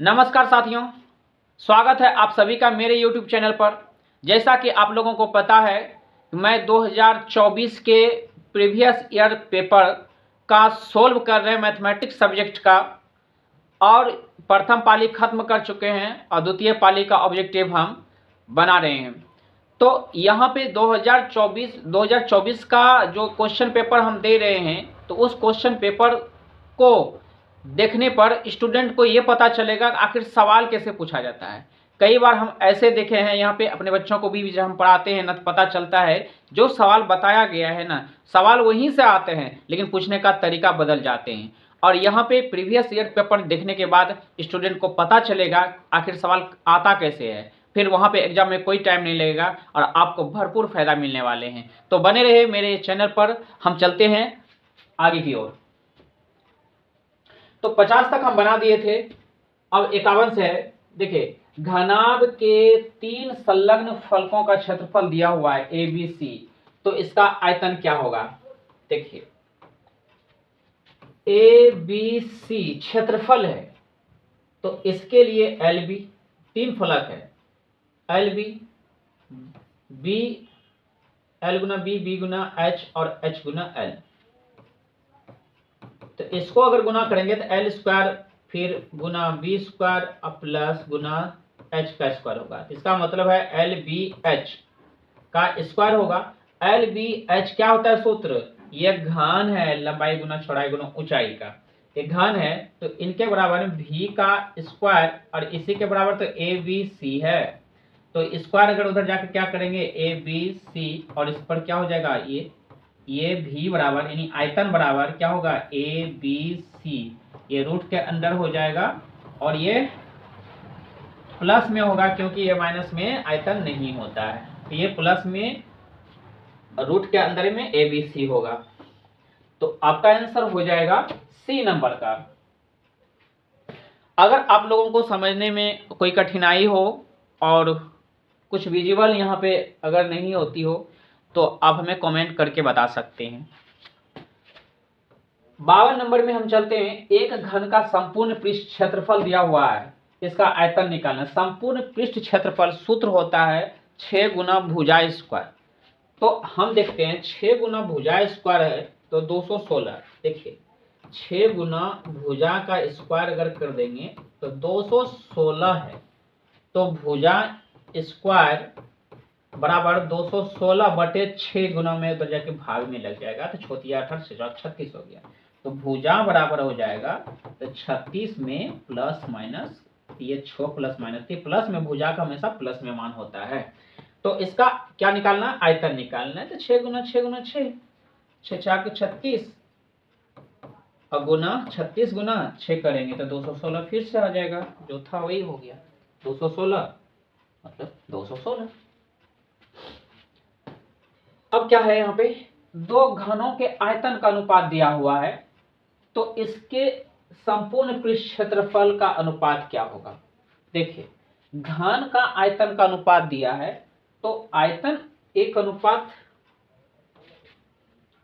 नमस्कार साथियों, स्वागत है आप सभी का मेरे YouTube चैनल पर। जैसा कि आप लोगों को पता है, मैं 2024 के प्रीवियस ईयर पेपर का सोल्व कर रहे हैं मैथमेटिक्स सब्जेक्ट का, और प्रथम पाली खत्म कर चुके हैं और द्वितीय पाली का ऑब्जेक्टिव हम बना रहे हैं। तो यहाँ पे 2024 का जो क्वेश्चन पेपर हम दे रहे हैं, तो उस क्वेश्चन पेपर को देखने पर स्टूडेंट को ये पता चलेगा आखिर सवाल कैसे पूछा जाता है। कई बार हम ऐसे देखे हैं, यहाँ पे अपने बच्चों को भी जब हम पढ़ाते हैं ना, तो पता चलता है जो सवाल बताया गया है ना, सवाल वहीं से आते हैं लेकिन पूछने का तरीका बदल जाते हैं। और यहाँ पे प्रीवियस ईयर पेपर देखने के बाद स्टूडेंट को पता चलेगा आखिर सवाल आता कैसे है। फिर वहाँ पे एग्जाम में कोई टाइम नहीं लगेगा और आपको भरपूर फायदा मिलने वाले हैं। तो बने रहे मेरे चैनल पर। हम चलते हैं आगे की ओर। तो 50 तक हम बना दिए थे, अब 51 से है। देखिए, घनाभ के 3 संलग्न फलकों का क्षेत्रफल दिया हुआ है ए बी सी, तो इसका आयतन क्या होगा। देखिए, ए बी सी क्षेत्रफल है, तो इसके लिए एल बी, 3 फलक है, एल बी, बी एल गुना बी, बी गुना एच और एच गुना एल। तो इसको अगर गुना करेंगे तो एल स्क्वायर फिर गुना बी स्क्वायर प्लस गुना एच का स्क्वायर होगा। इसका मतलब है एल बी एच का स्क्वायर होगा। एल बी एच क्या होता है सूत्र, ये घन है, लंबाई गुना चौड़ाई गुना ऊंचाई का, ये घन है। तो इनके बराबर में भी का स्क्वायर और इसी के बराबर तो ए बी सी है। तो स्क्वायर अगर उधर जाकर क्या करेंगे ए बी सी, और इस पर क्या हो जाएगा ये भी बराबर यानी आयतन बराबर क्या होगा ए बी सी, ये रूट के अंदर हो जाएगा और ये प्लस में होगा क्योंकि ये माइनस में आयतन नहीं होता है। तो ये प्लस में रूट के अंदर में ए बी सी होगा। तो आपका आंसर हो जाएगा सी नंबर का। अगर आप लोगों को समझने में कोई कठिनाई हो और कुछ विजुअल यहाँ पे अगर नहीं होती हो तो आप हमें कमेंट करके बता सकते हैं। 52 नंबर में हम चलते हैं। एक घन का संपूर्ण पृष्ठ क्षेत्रफल दिया हुआ है, इसका आयतन निकालना। संपूर्ण पृष्ठ क्षेत्रफल सूत्र होता है 6 गुना भुजा स्क्वायर। तो हम देखते हैं 6 गुना भुजा स्क्वायर है तो 216। देखिए 6 गुना भुजा का स्क्वायर अगर कर देंगे तो 216 है। तो भुजा स्क्वायर बराबर 216 बटे 6 गुना में तो जाके भाग में लग जाएगा, तो छोटिया 18 से 36 हो गया। तो भुजा बराबर हो जाएगा तो 36 में प्लस माइनस, ये 6 प्लस माइनस, प्लस में भुजा का हमेशा प्लस में मान होता है। तो इसका क्या निकालना, आयतन निकालना है। तो 6 गुना 6 गुना 6, 6 4 को 36 और गुना 36 गुना 6 करेंगे तो 216 फिर से आ जाएगा, जो था वही हो गया 216 मतलब 216। अब क्या है, यहाँ पे दो घनों के आयतन का अनुपात दिया हुआ है, तो इसके संपूर्ण पृष्ठ क्षेत्रफल का अनुपात क्या होगा। देखिए घन का आयतन का अनुपात दिया है, तो आयतन एक अनुपात,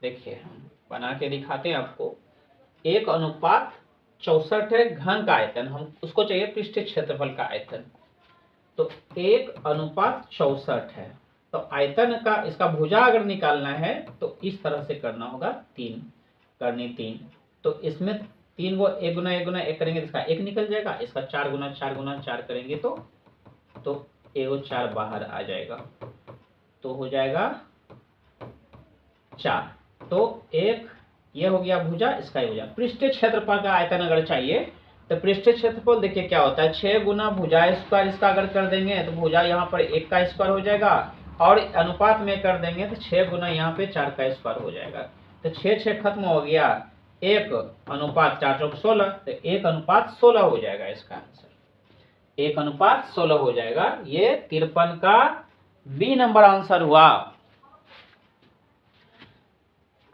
देखिए हम बना के दिखाते हैं आपको, 1:64 है घन का आयतन, हम उसको चाहिए पृष्ठ क्षेत्रफल का आयतन। तो 1:64 है। तो आयतन का इसका भुजा अगर निकालना है तो इस तरह से करना होगा, 3 करनी 3। तो इसमें 3 को 1 गुना 1 गुना 1 करेंगे तो इसका 1 निकल जाएगा, इसका 4 गुना 4 गुना 4 करेंगे तो 1 4 बाहर आ जाएगा, तो हो जाएगा 4। तो एक ये हो गया भुजा, इसका ही भुजा। पृष्ठीय क्षेत्रफल का आयतन अगर चाहिए तो पृष्ठीय क्षेत्रफल देखिए क्या होता है, 6 गुना भुजा स्क्वायर, इसका अगर कर देंगे तो भुजा यहाँ पर 1 का स्क्वायर हो जाएगा, और अनुपात में कर देंगे तो 6 गुना यहाँ पे 4 का स्क्वायर हो जाएगा। तो 6 6 खत्म हो गया, 1:4 4 16, तो 1:16 हो जाएगा इसका आंसर, 1:16 हो जाएगा। ये 53 का बी नंबर आंसर हुआ।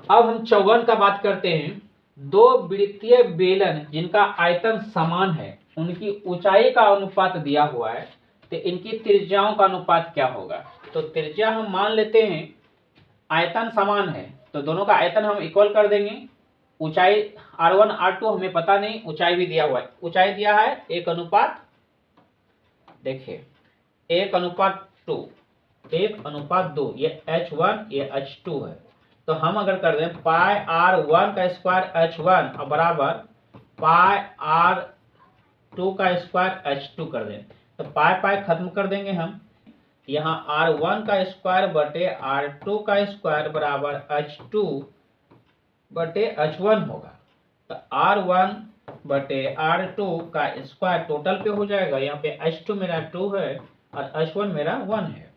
अब हम 54 का बात करते हैं। दो वृत्तीय बेलन जिनका आयतन समान है, उनकी ऊंचाई का अनुपात दिया हुआ है, तो इनकी त्रिज्याओं का अनुपात क्या होगा। तो त्रिज्या हम मान लेते हैं, आयतन समान है तो दोनों का आयतन हम इक्वल कर देंगे, ऊंचाई R1 R2 हमें पता नहीं, ऊंचाई भी दिया हुआ है। ऊंचाई दिया है 1 देखिए 1:2, 1:2, ये H1 ये H2 है। तो हम अगर कर दें पाई R1 का स्क्वायर H1 और बराबर पाई R2 का स्क्वायर H2 कर दें, तो पाई पाई खत्म कर देंगे हम। यहाँ R1 का स्क्वायर बटे R2 का स्क्वायर बराबर H2 बटे H1 होगा। तो R1 बटे R2 का स्क्वायर टोटल पे हो जाएगा। यहाँ पे H2 मेरा 2 है और H1 मेरा 1 है,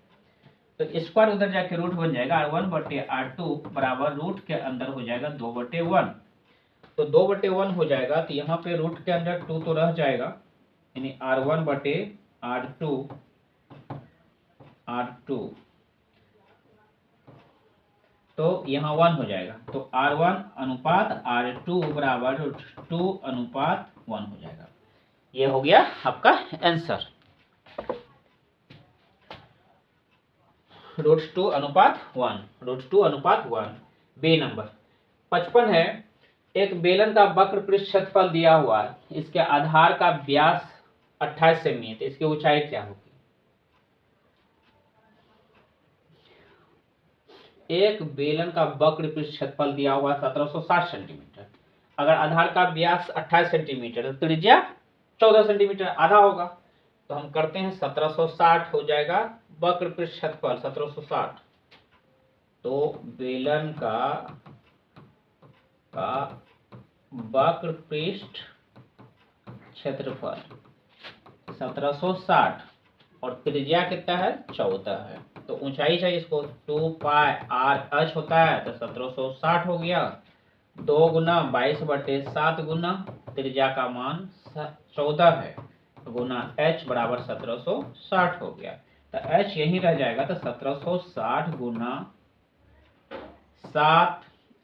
तो स्क्वायर उधर जाके रूट बन जाएगा। R1 बटे R2 बराबर रूट के अंदर हो जाएगा 2/1। तो 2/1 हो जाएगा, तो यहाँ पे रूट के अंदर 2 तो रह जाएगा, यानी R1 बटे R2 तो यहाँ 1 हो जाएगा। तो R1 अनुपात R2 बराबर √2:1 हो जाएगा। ये हो गया आपका आंसर, √2:1। बी नंबर 55 है। एक बेलन का वक्र पृष्ठ क्षेत्रफल दिया हुआ है, इसके आधार का व्यास 28 सेमी है, तो इसकी ऊंचाई क्या होगी? एक बेलन का वक्र पृष्ठ क्षेत्रफल दिया हुआ 1760 सेंटीमीटर, अगर आधार का व्यास 28 सेंटीमीटर तो त्रिज्या 14 सेंटीमीटर, आधा होगा। तो हम करते हैं 1760 हो जाएगा वक्र पृष्ठ क्षेत्रफल 1760। तो बेलन का वक्र पृष्ठ क्षेत्रफल 1760 और त्रिज्या कितना है? 14 है। तो ऊंचाई चाहिए इसको, 2 पाई आर एच होता है, तो 1760 हो गया। 2 गुना 22/7 गुना त्रिज्या का मान 14 है गुना h बराबर 1760 हो गया। तो h यहीं रह जाएगा, तो 1760 गुना 7,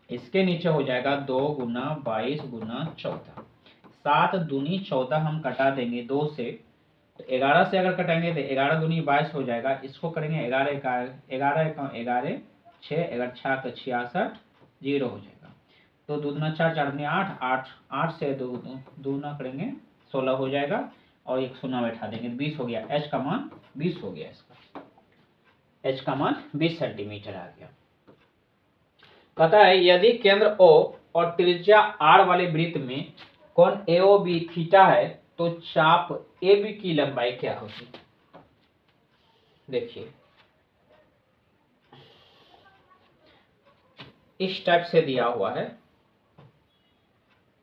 इसके नीचे हो जाएगा 2 गुना 22 गुना 14। 7 दूनी 14 हम कटा देंगे 2 से, तो 11 से अगर कटेंगे तो 11 दूनी 22 हो जाएगा। इसको करेंगे 11 11 6 11 6 तो 66 0 हो जाएगा। तो 2 दूना 4 4 दूनी 8 8 से 2 दूना करेंगे 16 हो जाएगा और एक शून्य बैठा देंगे 20 हो गया। h का मान 20 हो गया, इसका h का मान 20 सेंटीमीटर आ गया। कहता है यदि केंद्र O और त्रिज्या R वाले वृत्त में कोण AOB थीटा है तो चाप AB की लंबाई क्या होगी? देखिए इस टाइप से दिया हुआ है,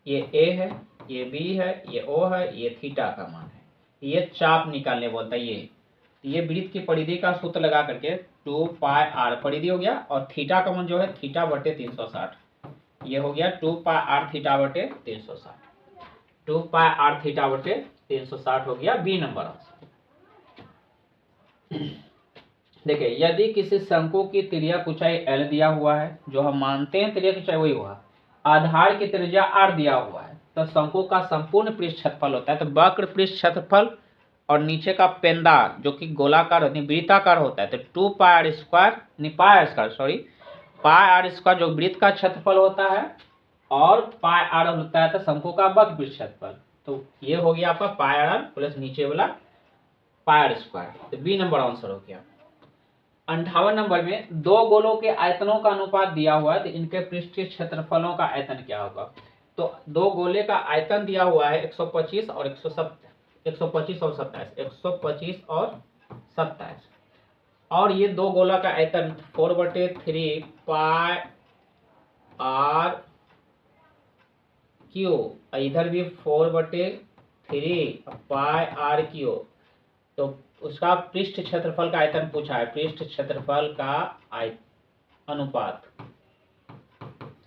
ये A है, ये B है, ये O है, ये थीटा का मान है, ये चाप निकालने बोलता है। ये वृत्त की परिधि का सूत्र लगा करके 2 पाई r परिधि हो गया और थीटा का मान जो है थीटा बटे 360, ये हो गया 2 पाई r थीटा बटे 360, 2 पाई r थीटा बटे 360 हो गया। B number answer. देखिए यदि किसी शंकु की तिर्यक ऊंचाई l दिया हुआ है, जो हम मानते हैं तिर्यक ऊंचाई वही हुआ, आधार की त्रिज्या r दिया हुआ है, तो शंकु का संपूर्ण पृष्ठ क्षेत्रफल होता है। तो वक्र पृष्ठ क्षेत्रफल और नीचे का पेंदा जो कि गोलाकार वृत्ताकार होता है, तो 2 pi R square pi R square जो वृत्त का क्षेत्रफल होता है और पाई आर होता है तो शंकु का वक्र पृष्ठ क्षेत्रफल। तो ये हो गया आपका पाई आर प्लस नीचे वाला पाई आर स्क्वायर। तो बी नंबर आंसर हो गया। 58 नंबर में दो गोलों के आयतनों का अनुपात दिया हुआ है, तो इनके पृष्ठीय क्षेत्रफलों का आयतन क्या होगा? तो दो गोले का आयतन दिया हुआ है 125 और 125 और 27, 125 और 27, और ये दो गोला का आयतन 4/3 पाई आर क्यू, इधर भी 4/3 पाई आर क्यू। तो उसका पृष्ठ क्षेत्रफल का आयतन पूछा है, पृष्ठ क्षेत्रफल का अनुपात।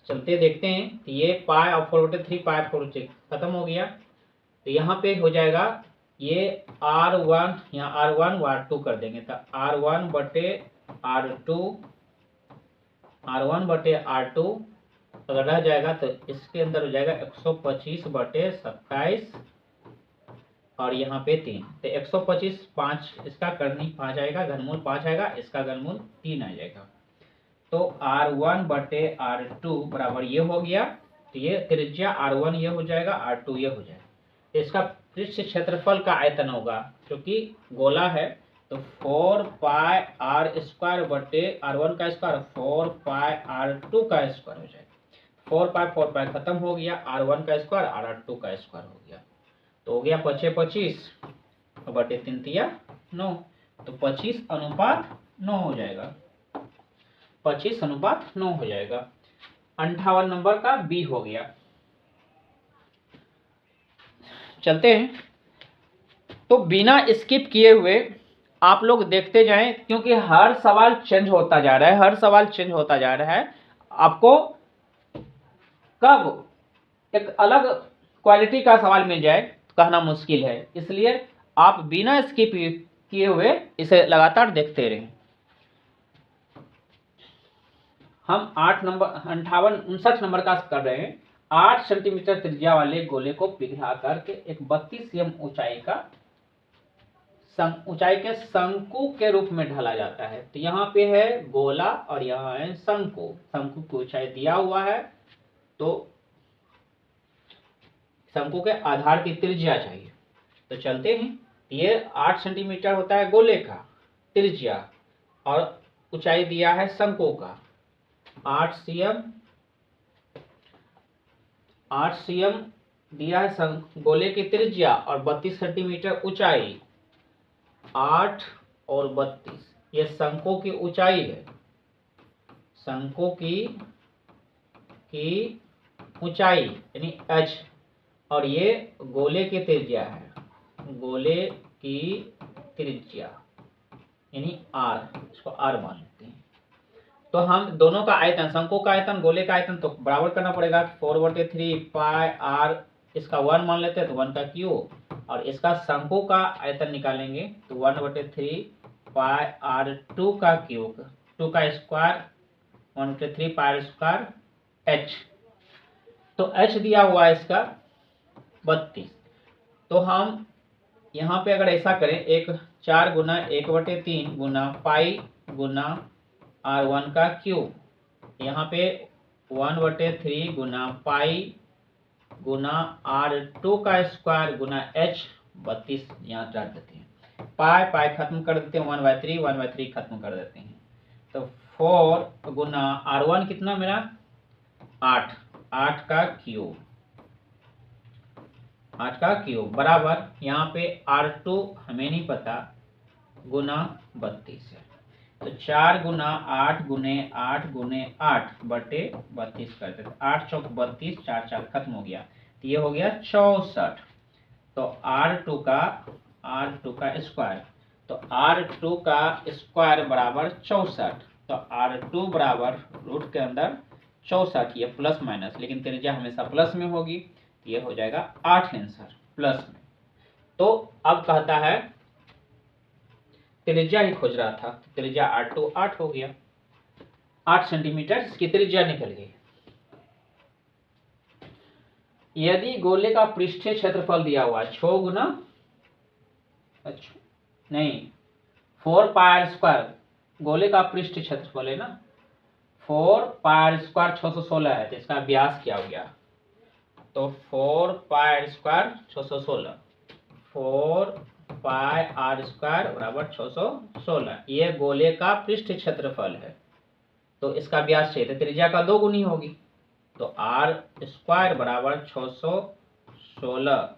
चलते देखते हैं। तो ये पाई और 4/3 पाई 4/6 खत्म हो गया, तो यहाँ पे हो जाएगा ये R1, यहाँ R1 R2 कर देंगे, तो R1 बटे R2 अगर रह जाएगा तो इसके अंदर हो जाएगा 125/27 और यहाँ पे 3, तो 125 5 इसका करनी 5 आएगा, घनमूल 5 आएगा, इसका घनमूल 3 आ जाएगा। तो R1 बटे R2 बराबर ये हो गया तो ये त्रिज्या R1 ये हो जाएगा, R2 ये हो जाएगा। इसका पृष्ठ क्षेत्रफल का आयतन होगा, क्योंकि गोला है, तो 4 पाई आर स्क्वायर बटे R1 का स्क्वायर 4 पाई R2 का स्क्वायर हो जाएगा। 4 पाई खत्म हो गया, R1 का स्क्वायर R2 का स्क्वायर हो गया, तो हो गया 25 बटे 3 तिया 9, तो 25:9 हो जाएगा। 25:9 हो जाएगा। 58 नंबर का बी हो गया। चलते हैं, तो बिना स्किप किए हुए आप लोग देखते जाएं, क्योंकि हर सवाल चेंज होता जा रहा है, हर सवाल चेंज होता जा रहा है। आपको कब एक अलग क्वालिटी का सवाल मिल जाए कहना मुश्किल है, इसलिए आप बिना स्किप किए हुए इसे लगातार देखते रहें। हम 59 नंबर का कर रहे हैं। 8 सेंटीमीटर त्रिज्या वाले गोले को पिघला करके एक 32 cm ऊंचाई के शंकु के रूप में ढाला जाता है। तो यहाँ पे है गोला और यहाँ है शंकु। शंकु की ऊंचाई दिया हुआ है, तो शंकु के आधार की त्रिज्या चाहिए। तो चलते हैं, ये 8 सेंटीमीटर होता है गोले का त्रिज्या, और ऊंचाई दिया है शंकु का 8 cm दिया है गोले की त्रिज्या, और 32 सेंटीमीटर ऊंचाई। 8 और 32 ये शंकु की ऊंचाई है, शंकु की ऊंचाई यानी h, और ये गोले की त्रिज्या है, गोले की त्रिज्या यानी r, इसको r मान लेते हैं। तो हम दोनों का आयतन, शंकु का आयतन, गोले का आयतन तो बराबर करना पड़ेगा। 4/3 पाई r, इसका 1 मान लेते हैं तो 1 का क्यूब, और इसका शंकु का आयतन निकालेंगे तो 1/3 पाई r2 का क्यूब, 2 का स्क्वायर 1/3 पाई स्क्वायर h। तो h दिया हुआ है इसका 32। तो हम यहाँ पे अगर ऐसा करें, एक 4 गुना 1/3 गुना पाई गुना r1 का क्यूब, यहाँ पे 1/3 गुना पाई गुना r2 का स्क्वायर गुना h, 32 यहाँ डाल देते हैं। पाई खत्म कर देते हैं, 1/3 खत्म कर देते हैं। तो 4 गुना r1 कितना मेरा 8 का क्यूब, 8 का क्यूब बराबर यहाँ पे r2 हमें नहीं पता, गुना 32 है। तो 4 गुना 8 गुने 8 गुने 8 बटे 32 करते थे। 8 चौक 32, 4 4 खत्म हो गया, तो ये हो गया 64। तो r2 का स्क्वायर, तो r2 का स्क्वायर बराबर 64। तो r2 बराबर रूट के अंदर 64, ये प्लस माइनस, लेकिन त्रिज्या हमेशा प्लस में होगी, ये हो जाएगा 8 आंसर प्लस में। तो अब कहता है त्रिज्या ही खोज रहा था, त्रिज्या r2 8 हो गया, 8 सेंटीमीटर इसकी त्रिज्या निकल गई। यदि गोले का पृष्ठीय क्षेत्रफल दिया हुआ 6 गुना, अच्छा नहीं 4 पाई स्क्वायर, गोले का पृष्ठ क्षेत्रफल है ना, 4 पाई स्क्वायर 616 है, तो इसका व्यास क्या हो गया, तो 4 पाई स्क्वायर 616, 4 पाई r स्क्वायर बराबर 616, ये गोले का पृष्ठ क्षेत्रफल है। तो इसका व्यास चाहिए, तो त्रिज्या का 2 गुनी होगी, तो r स्क्वायर बराबर 616,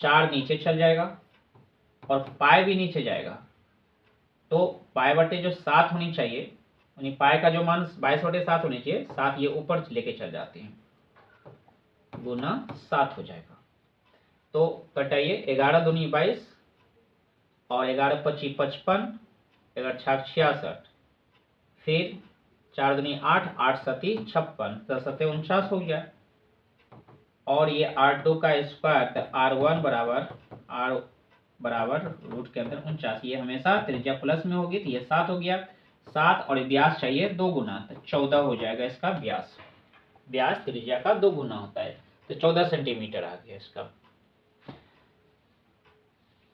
4 नीचे चल जाएगा और पाई भी नीचे जाएगा, तो पाई बटे जो 7 होनी चाहिए, यानी पाई का जो मान 22/7 होनी चाहिए, 7 ये ऊपर लेके चल जाते हैं, गुना 7 हो जाएगा। तो कटाइए, 11 दूनी 22 और 11 25 55, 11 6 66, फिर 4 दूनी 8, 8 सती 56, 10 सते 49 हो गया। और ये r2 का स्क्वायर, तो r1 बराबर रूट के अंदर 49, ये हमेशा त्रिज्या प्लस में होगी, तो ये 7 हो गया। 7 और व्यास चाहिए 2 गुना, तो 14 हो जाएगा इसका व्यास। व्यास त्रिज्या का 2 गुना होता है, तो 14 सेंटीमीटर आ गया इसका।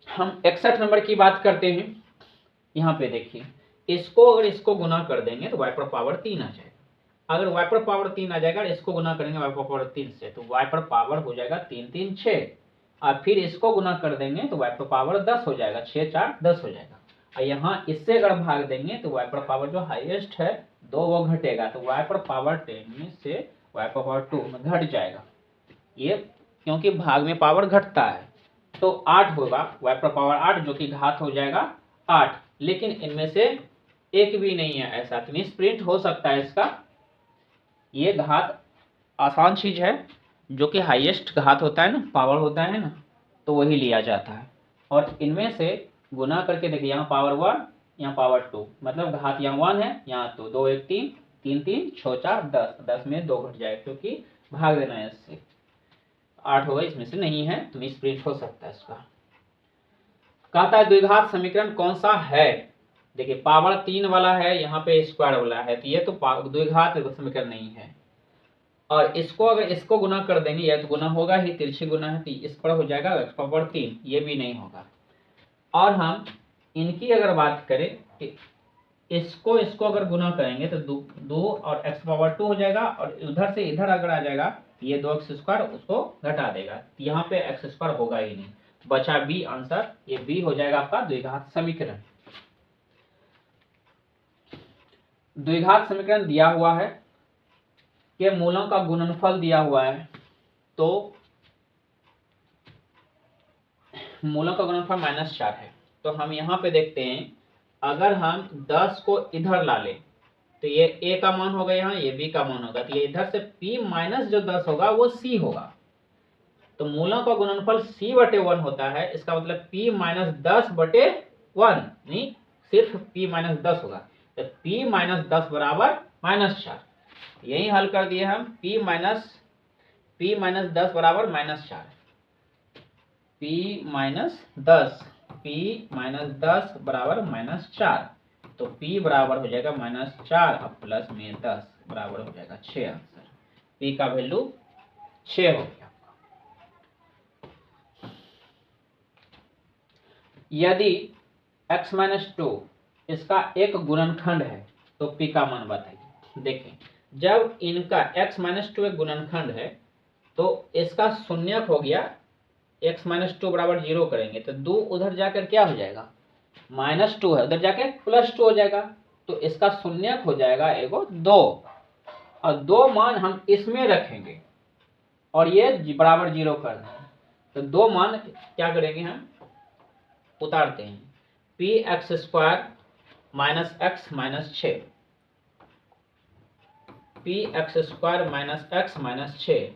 हम 61 नंबर की बात करते हैं। यहाँ पे देखिए, इसको अगर इसको गुना कर देंगे तो y पर पावर 3 आ जाएगा। अगर y पर पावर 3 आ जाएगा, इसको गुना करेंगे y पर पावर 3 से, तो y पर पावर हो जाएगा 3 3 6, और फिर इसको गुना कर देंगे तो y पर पावर 10 हो जाएगा, 6 4 10 हो जाएगा। और यहाँ इससे अगर भाग देंगे तो y पर पावर जो हाईएस्ट है 2 वो घटेगा, तो y पर पावर 10 में से y पर पावर 2 में घट जाएगा, ये क्योंकि भाग में पावर घटता है। तो 8 होगा, y पर पावर 8 जो कि घात हो जाएगा 8, लेकिन इनमें से एक भी नहीं है ऐसा, तो निष्प्रिंट हो सकता है इसका। ये घात आसान चीज है, जो कि हाईएस्ट घात होता है ना, पावर होता है ना, तो वही लिया जाता है। और इनमें से गुना करके देखिए, यहाँ पावर 1 यहाँ पावर 2, मतलब घात यहाँ 1 है यहाँ 2, 2 1 3 3 3 6 4 10, 10 में 2 घट जाएगा क्योंकि भाग देना है इससे। 8 होगा, इसमें से नहीं है तो मिसप्रिंट हो सकता है इसका। कहता है द्विघात समीकरण कौन सा है। देखिए पावर 3 वाला है, यहाँ पे स्क्वायर वाला है, तो ये तो द्विघात समीकरण नहीं है। और इसको अगर इसको गुना कर देंगे, या तो गुना होगा ही, तिरछी गुना है, तो इस पर हो जाएगा x पावर 3, ये भी नहीं होगा। और हम इनकी अगर बात करें कि इसको अगर गुना करेंगे तो 2 और x पावर 2 हो जाएगा, और उधर से इधर अगर आ जाएगा ये 2x² उसको घटा देगा, यहाँ पे x² होगा ही नहीं, बचा बी आंसर, ये बी हो जाएगा आपका द्विघात समीकरण। द्विघात समीकरण दिया हुआ है के मूलों का गुणनफल दिया हुआ है, तो मूलों का गुणनफल -4 है। तो हम यहाँ पे देखते हैं, अगर हम 10 को इधर ला लें तो ये a का मान होगा, यहाँ ये b का मान होगा, तो ये इधर से p माइनस जो 10 होगा वो c होगा। तो मूलों का गुणनफल c/1 होता है, इसका मतलब p माइनस 10/1, नहीं सिर्फ p माइनस 10 होगा, तो p माइनस 10 बराबर -4। यही हल कर दिए हम, p माइनस 10 बराबर -4, p माइनस 10 बराबर -4, तो p बराबर हो जाएगा -4 और प्लस में 10 बराबर हो जाएगा 6 आंसर। p का वैल्यू 6 हो गया। यदि x माइनस 2 इसका एक गुणनखंड है तो p का मान बताइए। देखें, जब इनका x माइनस 2 एक गुणनखंड है तो इसका शून्यक हो गया, x माइनस 2 बराबर 0 करेंगे तो 2 उधर जाकर क्या हो जाएगा, -2 है, उधर जाके +2 हो जाएगा, तो इसका शून्यक हो जाएगा एगो 2, और 2 मान हम इसमें रखेंगे और ये बराबर 0 कर देंगे, तो 2 मान क्या करेंगे, हम उतारते हैं, px² minus x minus 6, px² minus x minus 6,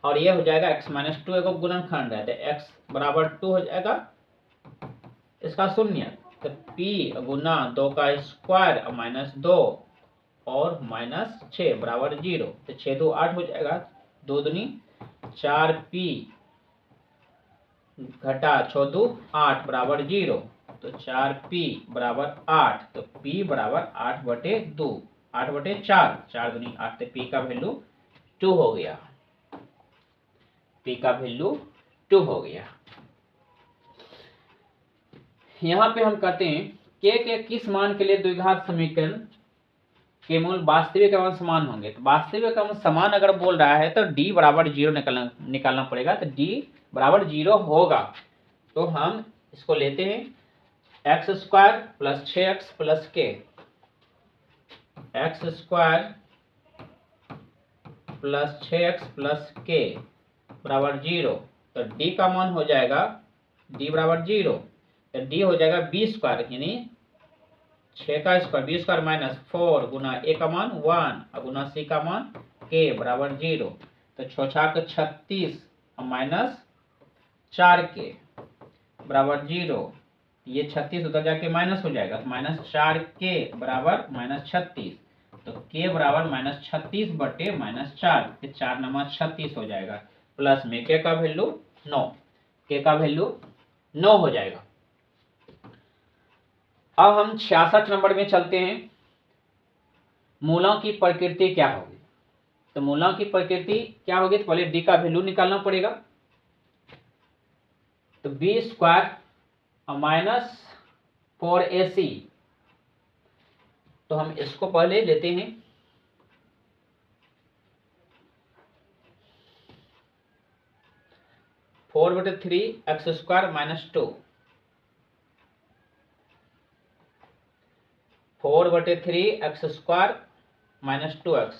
और ये हो जाएगा x माइनस 2 एगो गुणनखंड है, तो x बराबर 2 हो जाएगा, इसका शून्य, तो p गुना 2 का स्क्वायर माइनस 2 और माइनस 6 बराबर 0, तो 6 2 8 हो जाएगा, 2 दूनी 4p घटा 6 2 8 बराबर 0, तो 4p बराबर 8, तो p बराबर 8/2, 8/4, 4 दूनी 8, तो p का वैल्यू 2 हो गया, p का वैल्यू 2 हो गया। यहाँ पे हम कहते हैं के किस मान के लिए द्विघात समीकरण के मूल वास्तविक एवं समान होंगे, तो वास्तविक एवं समान अगर बोल रहा है तो d बराबर 0 निकालना पड़ेगा, तो d बराबर 0 होगा। तो हम इसको लेते हैं x² plus 6x plus k, x² plus 6x plus k बराबर 0, तो d का मान हो जाएगा, d बराबर 0, तो d हो जाएगा b² यानी 6 का square, b² minus 4 Guna a का मान 1 और गुना c का मान k बराबर 0, तो 6 6 36 और माइनस 4k बराबर 0, ये 36 उधर जाके माइनस हो जाएगा, तो -4k बराबर -36, तो k बराबर -36/-4, तो 4 नमा 36 हो जाएगा, प्लस में k का वैल्यू 9, k का वैल्यू 9 हो जाएगा। अब हम 66 नंबर में चलते हैं, मूलों की प्रकृति क्या होगी। तो मूलों की प्रकृति क्या होगी, तो पहले d का वैल्यू निकालना पड़ेगा, तो b² माइनस 4ac, तो हम इसको पहले लेते हैं, 4/3 x² minus 2, 4/3 x² minus 2x,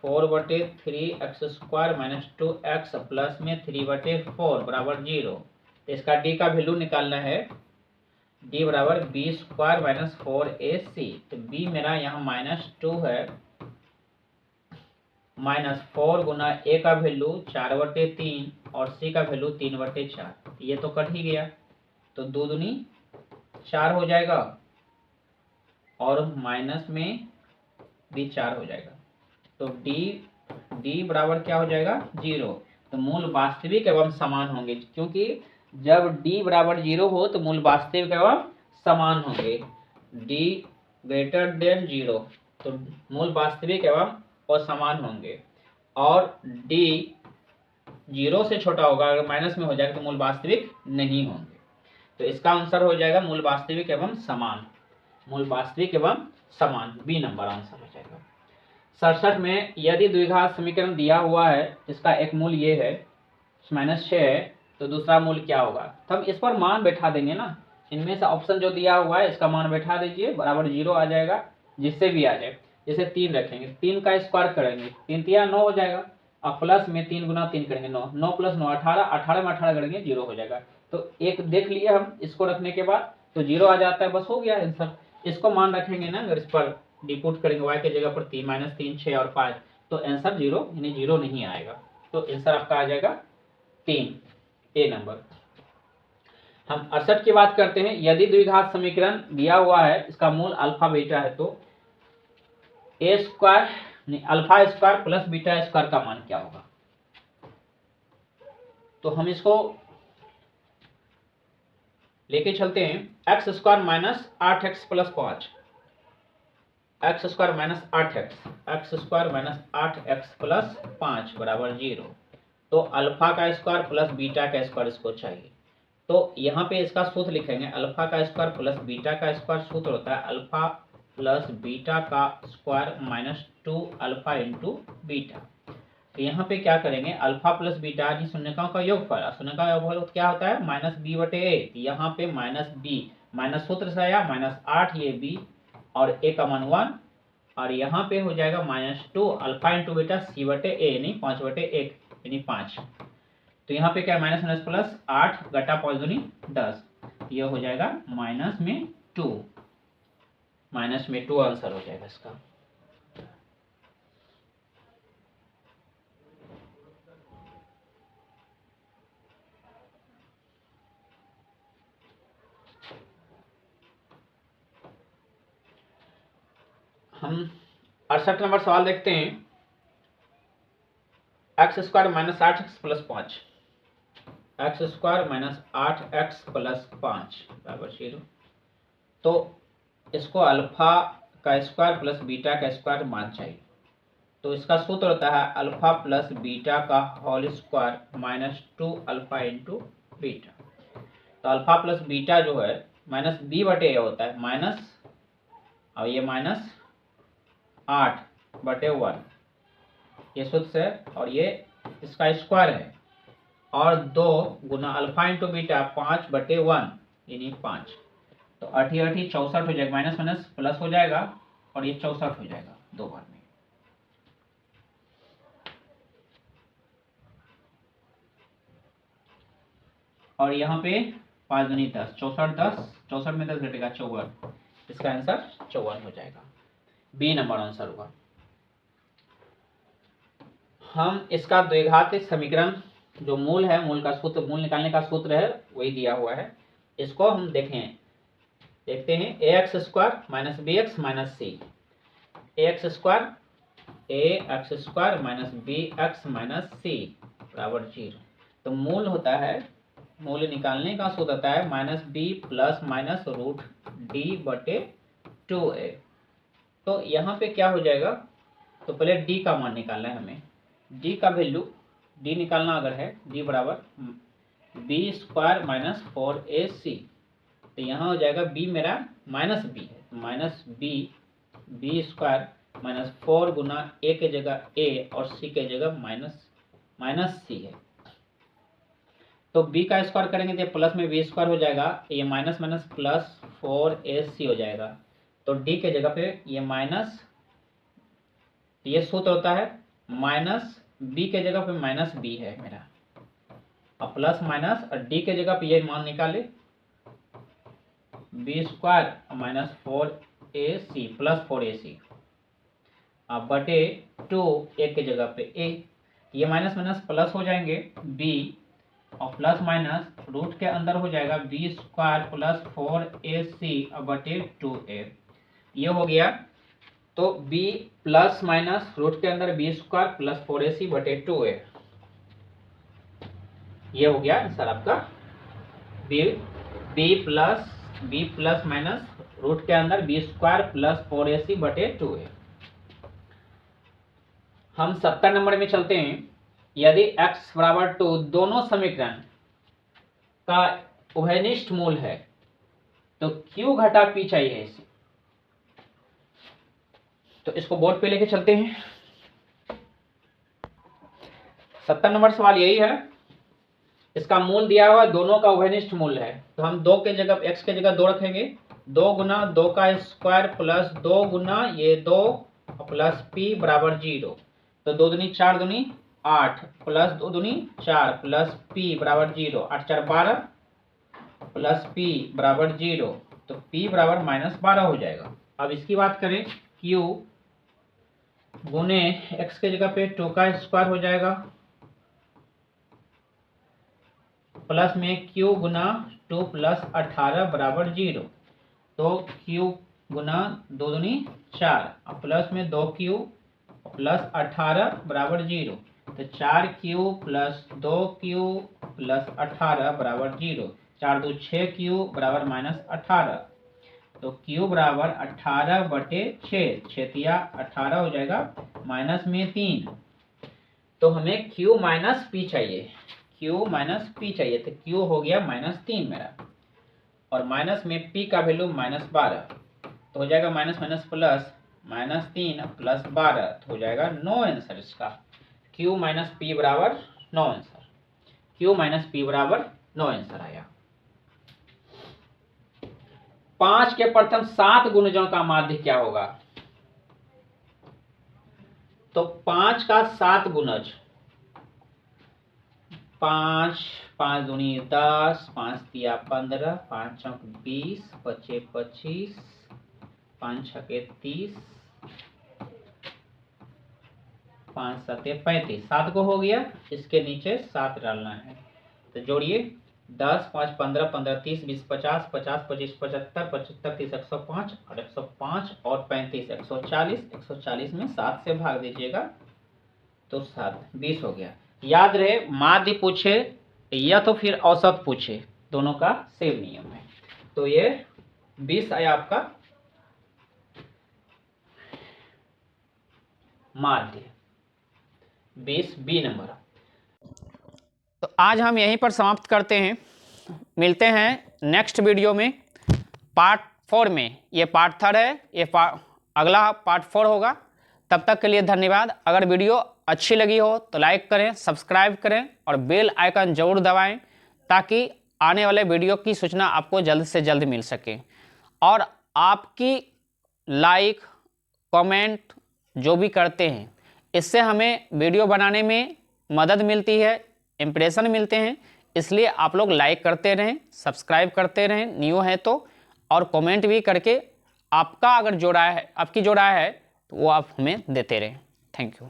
4/3 x² minus 2x plus में 3/4 बराबर 0। तो इसका डी का वैल्यू निकालना है, डी बराबर b² माइनस 4ac। तो b मेरा यहाँ -2 है, -4 गुना a का वैल्यू 4/3 और c का वैल्यू 3/4। ये तो कट ही गया, तो 2 दूनी 4 हो जाएगा और माइनस में भी 4 हो जाएगा। तो d बराबर क्या हो जाएगा 0। तो मूल वास्तविक एवं समान होंगे, क्योंकि जब d बराबर 0 हो तो मूल वास्तविक एवं समान होंगे। d ग्रेटर देन 0 तो मूल वास्तविक एवं असमान होंगे, और d 0 से छोटा होगा, अगर माइनस में हो जाएगा तो मूल वास्तविक नहीं होंगे। तो इसका आंसर हो जाएगा मूल वास्तविक एवं समान, मूल वास्तविक एवं समान, बी नंबर आंसर हो जाएगा। 67 में यदि द्विघात समीकरण दिया हुआ है, इसका एक मूल ये है -6 है, तो दूसरा मूल क्या होगा। तो हम इस पर मान बैठा देंगे ना, इनमें से ऑप्शन जो दिया हुआ है इसका मान बैठा दीजिए, बराबर 0 आ जाएगा, जिससे भी आ जाए। जैसे 3 रखेंगे, 3 का स्क्वायर करेंगे, 3 तिया 9 हो जाएगा, और प्लस में 3 गुना 3 करेंगे 9, 9 + 9 18, 18 में 18 करेंगे 0 हो जाएगा। तो एक देख लिए हम, इसको रखने के बाद तो 0 आ जाता है, बस हो गया आंसर। इसको मान रखेंगे ना, अगर इस पर डिपुट करेंगे y के जगह पर -3, 6 और 5, तो आंसर 0 यानी 0 नहीं आएगा। तो आंसर आपका आ जाएगा 3, ए नंबर। हम 68 की बात करते हैं। यदि द्विघात समीकरण दिया हुआ है, इसका मूल अल्फा बीटा है, तो alpha square plus beta square का मान क्या होगा। तो हम इसको लेके चलते हैं, x² minus 8x plus 5, x² minus 8x, x² minus 8x plus 5 बराबर 0। तो अल्फा का स्क्वायर प्लस बीटा का स्क्वायर इसको चाहिए। तो यहाँ पे इसका सूत्र लिखेंगे, अल्फा का स्क्वायर प्लस बीटा का स्क्वायर सूत्र होता है अल्फा प्लस बीटा का square minus 2 alpha into beta. तो यहाँ पे क्या करेंगे, अल्फा प्लस बीटा यानी शून्यकाओं का योगफल, शून्यकाओं का योगफल क्या होता है -b/a। यहाँ पे -b माइनस सूत्र से आया -8 ये b और a का मान 1, और यहाँ पे हो जाएगा -2 अल्फा इंटू बीटा c/a यानी 5/1 यानी 5। तो यहाँ पे क्या है माइनस प्लस 8 घटा 5 दूनी 10, ये हो जाएगा माइनस में 2 आंसर हो जाएगा इसका। हम 68 नंबर सवाल देखते हैं, x² minus 8x plus 5, x² minus 8x plus 5 बराबर 0। तो इसको अल्फा का स्क्वायर प्लस बीटा का स्क्वायर मान चाहिए। तो इसका सूत्र होता है अल्फा प्लस बीटा का whole square minus 2 alpha into beta. तो अल्फा प्लस बीटा जो है -b/a होता है, माइनस और ये -8/1 ये सूत्र से, और ये इसका स्क्वायर है, और 2 गुना अल्फा इंटू बीटा 5/1 यानी 5। तो 8 64 हो जाएगा, माइनस माइनस प्लस हो जाएगा, और ये 64 हो जाएगा 2 बार में। और यहाँ पे 5 दूनी 10, 64 10, 64 में 10 घटेगा 54, इसका आंसर 54 हो जाएगा, बी नंबर आंसर होगा। हम इसका द्विघात समीकरण जो मूल है, मूल का सूत्र, मूल निकालने का सूत्र है वही दिया हुआ है। इसको हम देखते हैं ax² minus bx minus c, ax² minus bx minus c बराबर 0। तो मूल होता है, मूल निकालने का सूत्र होता है -b प्लस माइनस √d/2a। तो यहाँ पे क्या हो जाएगा, तो पहले d का मान निकालना है हमें, d का वैल्यू, d निकालना अगर है, d बराबर b² माइनस 4ac। तो यहाँ हो जाएगा b मेरा -b है, minus b² minus 4 Guna a के जगह a और c के जगह माइनस c है। तो b का स्क्वायर करेंगे तो प्लस में b स्क्वायर हो जाएगा, ये माइनस माइनस प्लस 4ac हो जाएगा। तो d के जगह पे ये माइनस, ये सूत्र होता है माइनस b के जगह पे माइनस b है मेरा, और प्लस माइनस, और d के जगह पे ये मान निकाले b square minus 4ac plus 4ac, अब बटे 2 a के जगह पे a, ये माइनस माइनस प्लस हो जाएंगे b, और प्लस माइनस रूट के अंदर हो जाएगा b स्क्वायर प्लस 4ac और बटे 2a, ये हो गया। तो b प्लस माइनस रूट के अंदर b स्क्वायर प्लस 4ac बटे 2a, ये हो गया आंसर आपका b प्लस माइनस रूट के अंदर b स्क्वायर प्लस 4ac बटे 2a। हम 70 नंबर में चलते हैं। यदि x बराबर 2 दोनों समीकरण का उभयनिष्ठ मूल है तो q घटा p चाहिए इसे। तो इसको बोर्ड पे लेके चलते हैं। 70 नंबर सवाल यही है, इसका मूल दिया हुआ दोनों का उभयनिष्ठ मूल है, तो हम 2 के जगह x के जगह 2 रखेंगे, 2 गुना 2 का स्क्वायर प्लस 2 गुना ये 2 प्लस p बराबर 0, तो 2 दूनी 4 दूनी 8 प्लस 2 दूनी 4 प्लस p बराबर 0, 8 4 12 प्लस p बराबर 0, तो p बराबर माइनस 12 हो जाएगा। अब इसकी बात करें, q गुने x के जगह पे 2 का स्क्वायर हो जाएगा प्लस में q गुना 2 प्लस 18 बराबर 0, तो q गुना 2 दूनी 4 प्लस में 2q प्लस 18 बराबर 0, तो 4q प्लस 2q प्लस 18 बराबर 0, 4 2 6q बराबर माइनस 18, तो q बराबर 18 बटे 6, 18 हो जाएगा माइनस में 3, तो हमें q माइनस p चाहिए, q माइनस p चाहिए, तो q हो गया माइनस 3 मेरा, और माइनस में p का वैल्यू माइनस 12, तो हो जाएगा minus minus plus minus 3 plus 12, तो हो जाएगा 9 आंसर इसका। q माइनस p बराबर 9 आंसर, q माइनस p बराबर 9 आंसर आया। 5 के प्रथम 7 गुणजों का माध्य क्या होगा? तो 5 का 7 गुणज, 5 5 दूनी 10, 5 तिया 15, 5 चौक 20, 5 25, 5 छके 30, 5 सते 35, 7 को हो गया, इसके नीचे 7 डालना है, तो जोड़िए 10 5 15 15 30 20 50 50 25 75 75 30 105 और 105 और 35 140, 140 में 7 से भाग दीजिएगा तो 7 20 हो गया। याद रहे, माध्य पूछे या तो फिर औसत पूछे, दोनों का सेम नियम है। तो ये 20 आया आपका माध्य, 20 बी नंबर। तो आज हम यहीं पर समाप्त करते हैं, मिलते हैं नेक्स्ट वीडियो में पार्ट 4 में। ये पार्ट 3 है, ये अगला पार्ट 4 होगा। तब तक के लिए धन्यवाद। अगर वीडियो अच्छी लगी हो तो लाइक करें, सब्सक्राइब करें और बेल आइकन जरूर दबाएं ताकि आने वाले वीडियो की सूचना आपको जल्द से जल्द मिल सके। और आपकी लाइक कमेंट जो भी करते हैं, इससे हमें वीडियो बनाने में मदद मिलती है, इम्प्रेशन मिलते हैं, इसलिए आप लोग लाइक करते रहें, सब्सक्राइब करते रहें न्यू है तो, और कमेंट भी करके आपका अगर जो राय है, आपकी जो राय है तो वो आप हमें देते रहें। Thank you.